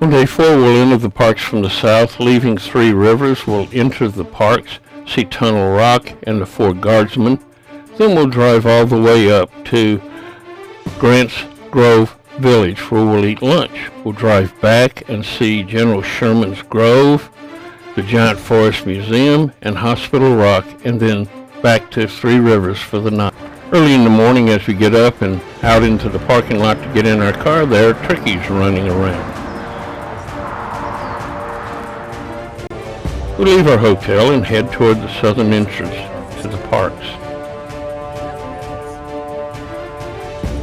On day 4, we'll enter the parks from the south, leaving Three Rivers. We'll enter the parks, see Tunnel Rock and the Four Guardsmen. Then we'll drive all the way up to Grants Grove Village where we'll eat lunch. We'll drive back and see General Sherman's Grove, the Giant Forest Museum, and Hospital Rock, and then back to Three Rivers for the night. Early in the morning as we get up and out into the parking lot to get in our car, there are turkeys running around. We leave our hotel and head toward the southern entrance to the parks.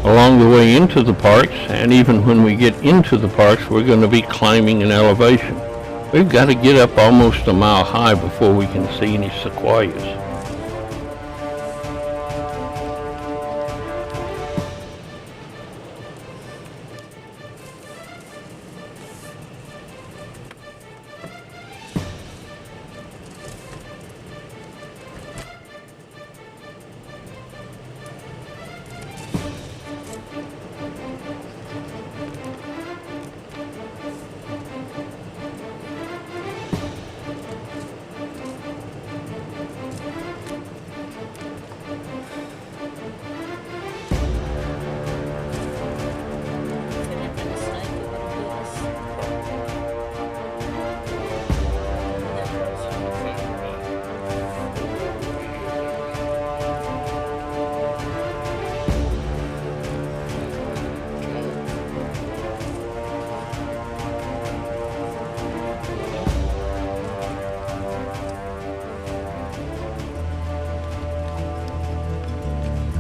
Along the way into the parks, and even when we get into the parks, we're going to be climbing an elevation. We've got to get up almost a mile high before we can see any sequoias.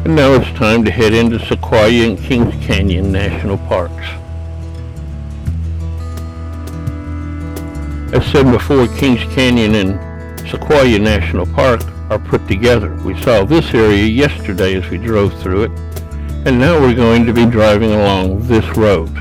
And now it's time to head into Sequoia and Kings Canyon National Parks. As said before, Kings Canyon and Sequoia National Park are put together. We saw this area yesterday as we drove through it, and now we're going to be driving along this road.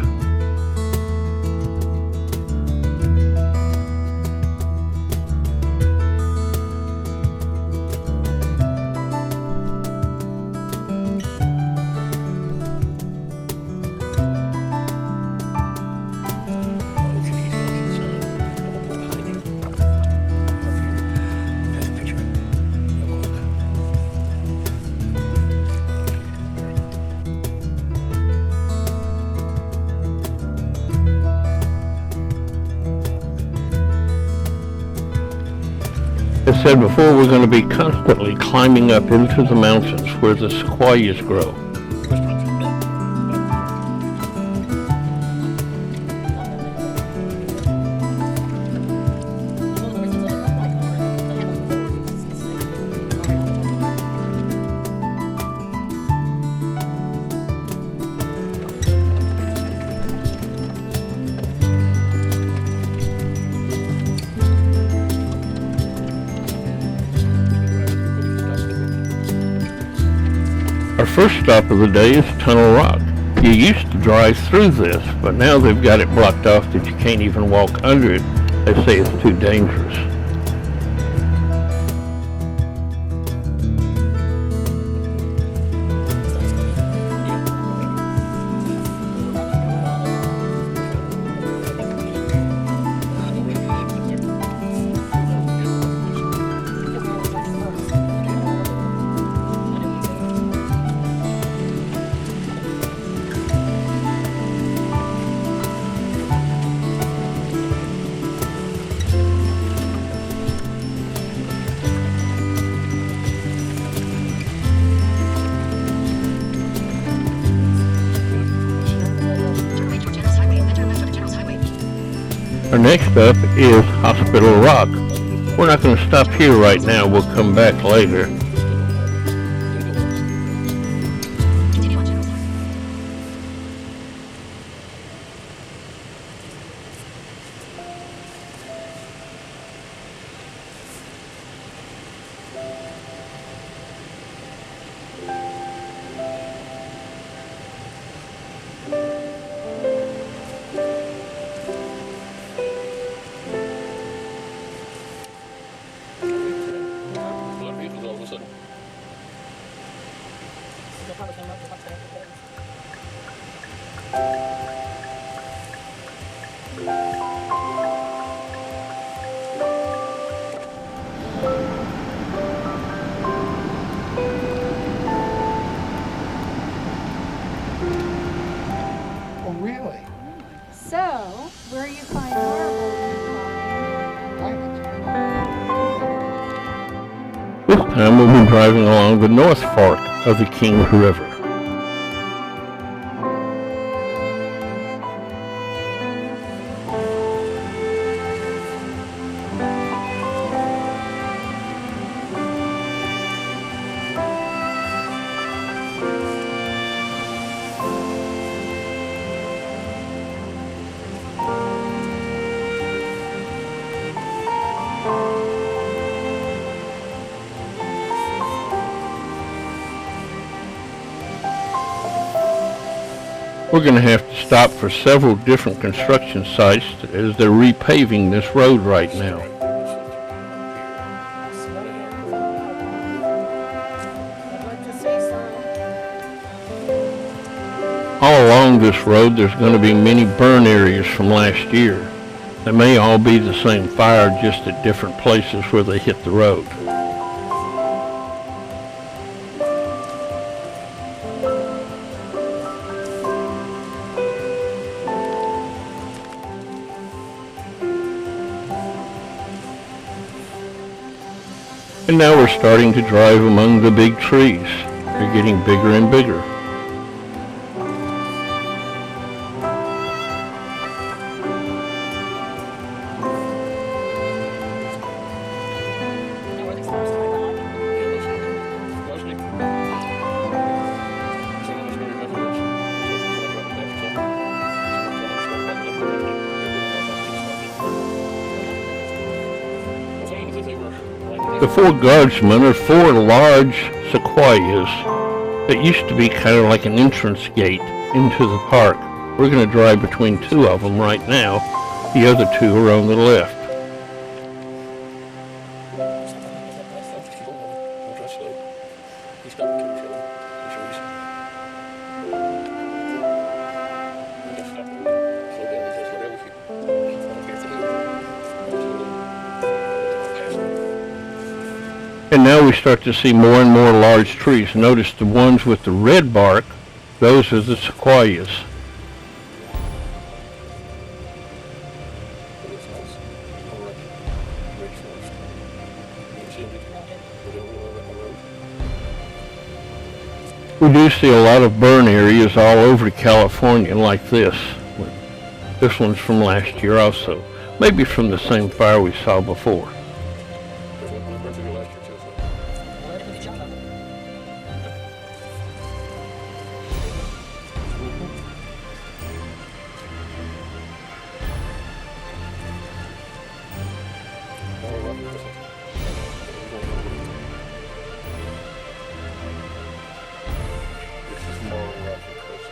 As said before, we're going to be constantly climbing up into the mountains where the sequoias grow. Our first stop of the day is Tunnel Rock. You used to drive through this, but now they've got it blocked off that you can't even walk under it. They say it's too dangerous. Our next stop is Hospital Rock. We're not going to stop here right now. We'll come back later. Thank you. where you find marble, This time we'll be driving along the North Fork of the Kings River. We're going to have to stop for several different construction sites as they're repaving this road right now. All along this road there's going to be many burn areas from last year. They may all be the same fire, just at different places where they hit the road. And now we're starting to drive among the big trees. They're getting bigger and bigger. The Four Guardsmen are four large sequoias that used to be kind of like an entrance gate into the park. We're going to drive between two of them right now. The other two are on the left. And now we start to see more and more large trees. Notice the ones with the red bark, those are the sequoias. We do see a lot of burn areas all over California like this. This one's from last year also. Maybe from the same fire we saw before.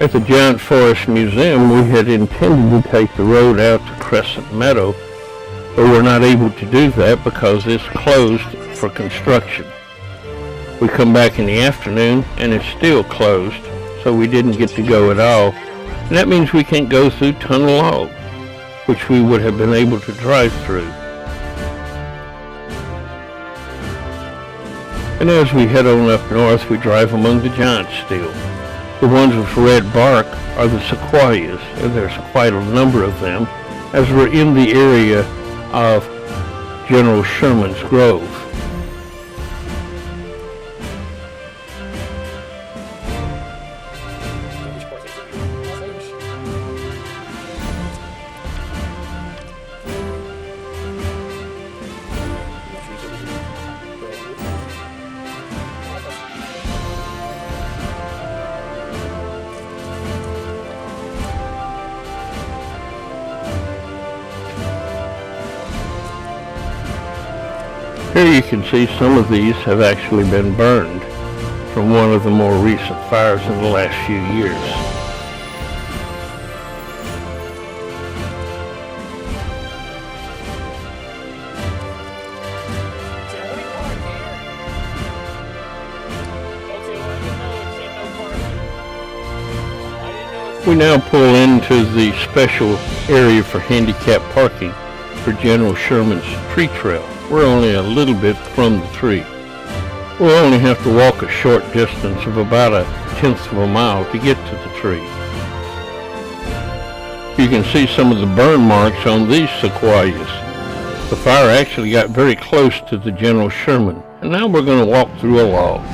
At the Giant Forest Museum, we had intended to take the road out to Crescent Meadow, but we're not able to do that because it's closed for construction. We come back in the afternoon and it's still closed, so we didn't get to go at all. And that means we can't go through Tunnel Log, which we would have been able to drive through. And as we head on up north, we drive among the giants still. The ones with red bark are the sequoias, and there's quite a number of them, as we're in the area of General Sherman's Grove. Here you can see some of these have actually been burned from one of the more recent fires in the last few years. We now pull into the special area for handicap parking for General Sherman's Tree Trail. We're only a little bit from the tree. We'll only have to walk a short distance of about 1/10 of a mile to get to the tree. You can see some of the burn marks on these sequoias. The fire actually got very close to the General Sherman, and now we're going to walk through a log.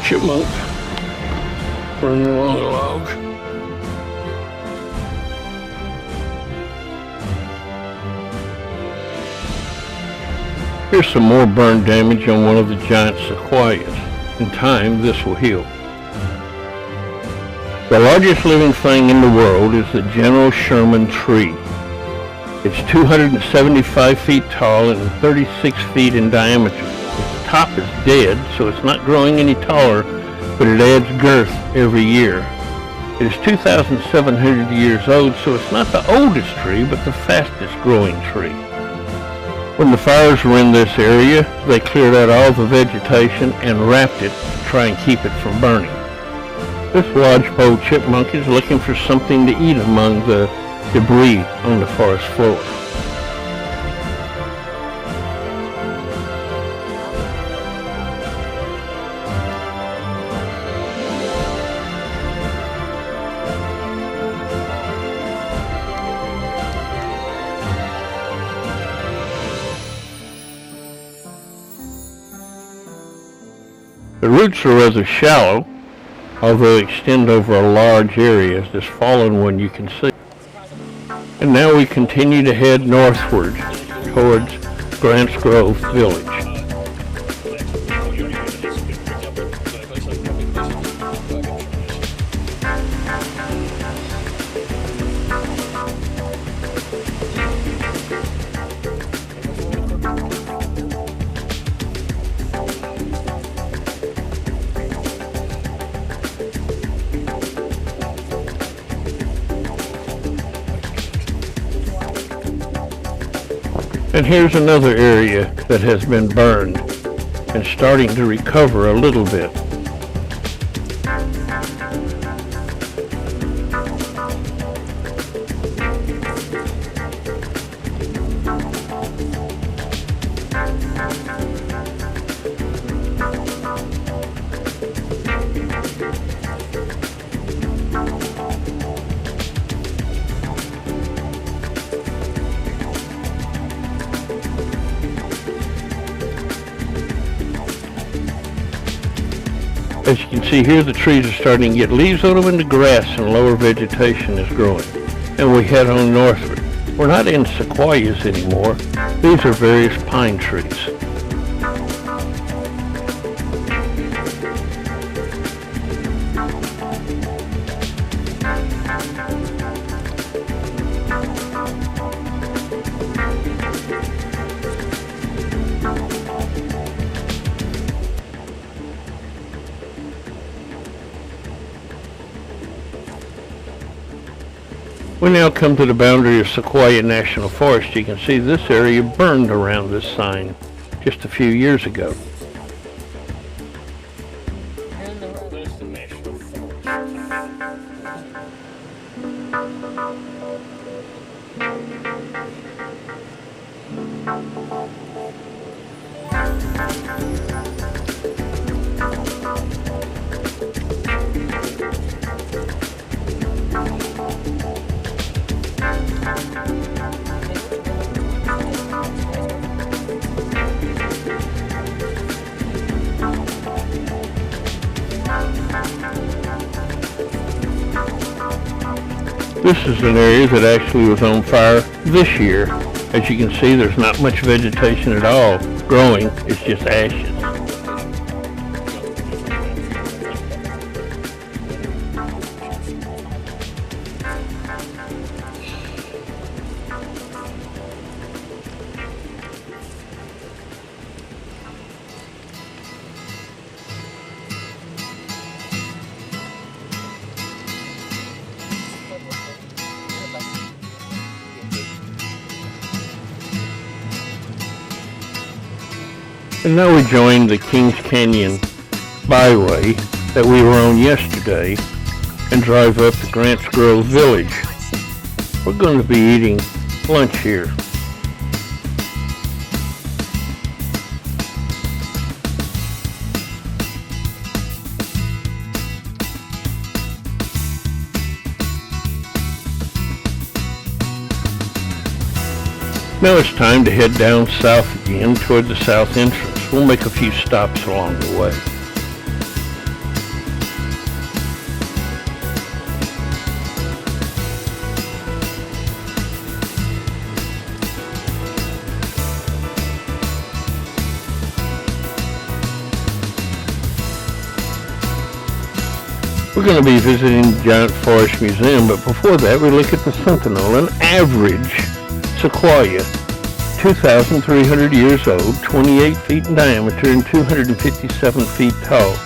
Chipmunk running along the log. Here's some more burn damage on one of the giant sequoias. In time, this will heal. The largest living thing in the world is the General Sherman Tree. It's 275 feet tall and 36 feet in diameter. Its top is dead, so it's not growing any taller, but it adds girth every year. It is 2,700 years old, so it's not the oldest tree, but the fastest growing tree. When the fires were in this area, they cleared out all the vegetation and wrapped it to try and keep it from burning. This lodgepole chipmunk is looking for something to eat among the debris on the forest floor. The roots are rather shallow, although extend over a large area, as this fallen one you can see. And now we continue to head northward towards Grants Grove Village. And here's another area that has been burned and starting to recover a little bit. As you can see here, the trees are starting to get leaves on them and the grass and lower vegetation is growing. And we head on northward. We're not in sequoias anymore. These are various pine trees. We now come to the boundary of Sequoia National Forest. You can see this area burned around this sign just a few years ago. This is an area that actually was on fire this year. As you can see, there's not much vegetation at all growing, it's just ashes. And now we join the Kings Canyon byway that we were on yesterday and drive up to Grants Grove Village. We're going to be eating lunch here. Now it's time to head down south again toward the south entrance. We'll make a few stops along the way. We're going to be visiting the Giant Forest Museum, but before that we look at the Sentinel, an average Sequoia, 2,300 years old, 28 feet in diameter and 257 feet tall,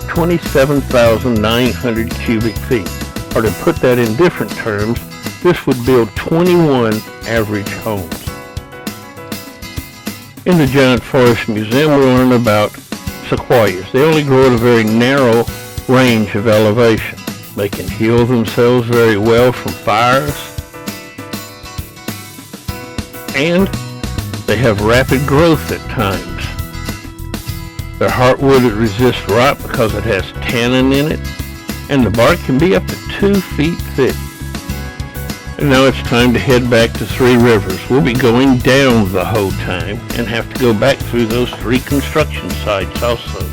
27,900 cubic feet. Or to put that in different terms, this would build 21 average homes. In the Giant Forest Museum we'll learn about sequoias. They only grow at a very narrow range of elevation. They can heal themselves very well from fires, and they have rapid growth at times. They're heartwood that resists rot because it has tannin in it, and the bark can be up to 2 feet thick. And now it's time to head back to Three Rivers. We'll be going down the whole time and have to go back through those 3 construction sites also.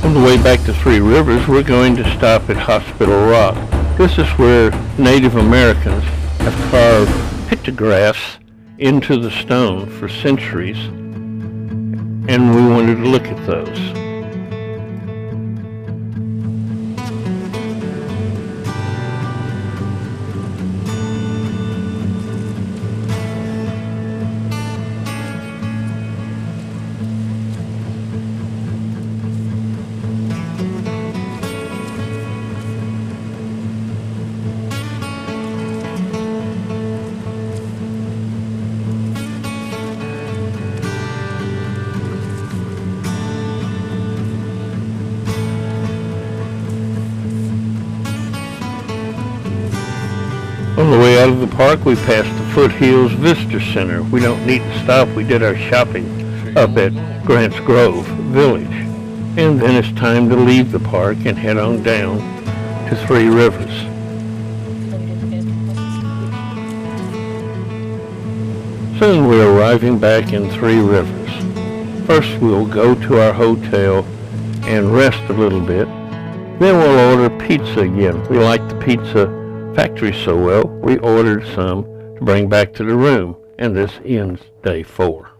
On the way back to Three Rivers, we're going to stop at Hospital Rock. This is where Native Americans have carved pictographs into the stone for centuries, and we wanted to look at those. On the way out of the park, we passed the Foothills Visitor Center. We don't need to stop. We did our shopping up at Grants Grove Village. And then it's time to leave the park and head on down to Three Rivers. Soon we're arriving back in Three Rivers. First we'll go to our hotel and rest a little bit. Then we'll order pizza again. We like the pizza factory so well, we ordered some to bring back to the room, and this ends day 4.